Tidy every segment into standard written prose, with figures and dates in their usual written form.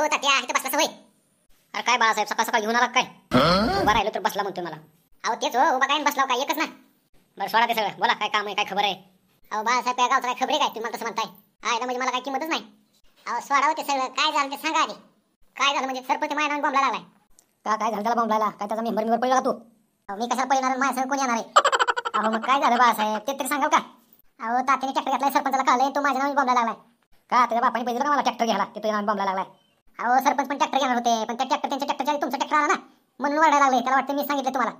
हो तात्या इथं बसला सवय. अरे काय बाळासाहेब सकाळ सकाळ घेऊन आला काय? उभा राहिलो तर बसला म्हणतोय मला. अहो तेच हो उभा काय बसला काय एकच ना. बरं सोडा ते सगळं बोला काय काम आहे काय खबर आहे? अहो बाळासाहेब या गावचा काय खबर आहे काय तुम्ही मला कसं म्हणताय? आहे म्हणजे मला काय किंमतच नाही. अहो सोडा होते सगळं काय झालं ते सांगा आधी. काय झालं म्हणजे सरपंच माझ्या नावाने बॉम्बला लागलाय का? काय झालं त्याला बॉम्बलायला? काय त्याचा मेंबर पडला का तू? अहो मी कशाला पळणार माझ्या कोण येणार आहे? अहो मग काय झालं बाळासाहेब ते तरी सांगाल का? अहो तात्याने ट्रॅक्टर घेतलाय सरपंचाला कळलंय तो माझ्या नावाने बॉम्बला लागलाय का? त्याच्या बापाने पैसे दिलं का मला ट्रॅक्टर घ्यायला ते तुझ्या नावाने बॉम्बला लागलाय? अहो सरपंच पण ट्रॅक्टर घेणार होते पण त्या ट्रॅक्टर त्यांच्या ट्रॅक्टरच्या तुमचा ट्रॅक्टर आला ना म्हणून वाढायला लागले. त्याला वाटतं मी सांगितलं तुम्हाला.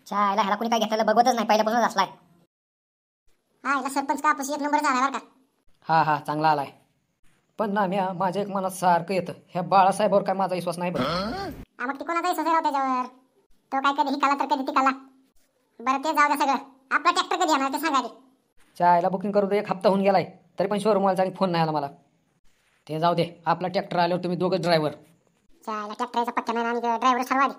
चायला ह्याला कोणी काय घेतलेलं बघतच नाही पहिल्यापासूनच असलाय. हा याला सरपंच का आपल्याशी एक नंबर झाला बरं का? हा हा चांगला आलाय. पण ना मी माझ्या एक मनात सारखं येतं ह्या बाळासाहेबावर काय माझा विश्वास नाही बरं. मग ती कोणाचा विश्वास राव त्याच्यावर? तो काय कधी हिकाला तर कधी टिकाला. बरं ते जाऊ द्या सगळं. आपला ट्रॅक्टर कधी येणार ते सांगा आधी. चायला बुकिंग करू दे 1 हप्ता होऊन गेलाय तरी पण शोरूमवाल्याचा आणि फोन नाही आला मला. ते जाऊ दे आपला ट्रॅक्टर आल्यावर तुम्ही दोघं ड्रायव्हर. चायला ट्रॅक्टरचा पत्ता नाही आणि ड्रायव्हर सर्व आधी.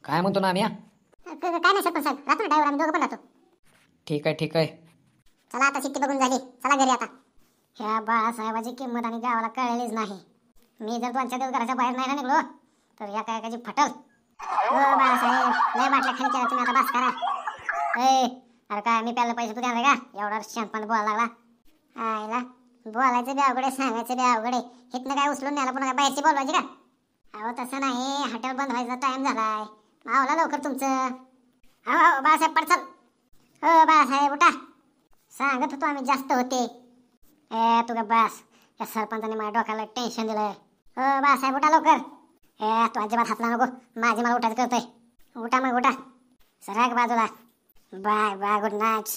काय म्हणतो ना आम्ही? काय नाही सरपंच साहेब राहतो ना ड्रायव्हर आम्ही दोघं पण राहतो. ठीक आहे ठीक आहे. चला आता शिट्टी बघून झाली चला घरी आता. ह्या बाळासाहेबाची किंमत आणि गावाला कळलेलीच नाही. मी जर 2-4 दिवस घराच्या बाहेर नाही ना निघलो तर या काय काची फटल. हो बाळासाहेब लय बाटल्या खाली केला तुम्ही आता बस करा. अरे काय मी प्यायला पैसे तू देणार का? एवढा शांतपणे बोलायला लागला. आईला बोलायचं बी अवघड आहे सांगायचं बी अवघड आहे. इथनं काय उचलून न्यायला पुन्हा बाहेरची बोलवायची का? अहो तसं नाही हॉटेल बंद व्हायचा टाइम झालाय. आवला लवकर तुमचं. हो बाळासाहेब पडचल. हो बाळासाहेब उठा. सांगत होतो आम्ही जास्त होते. तू का बस या सरपंचाने माझ्या डोक्याला टेन्शन दिलंय. हो बाळासाहेब उठा लवकर. तू अजिबात हातला नको माझी मला उठायचं करतोय. उठा मग उठा. सरक बाजूला. Bye bye good night.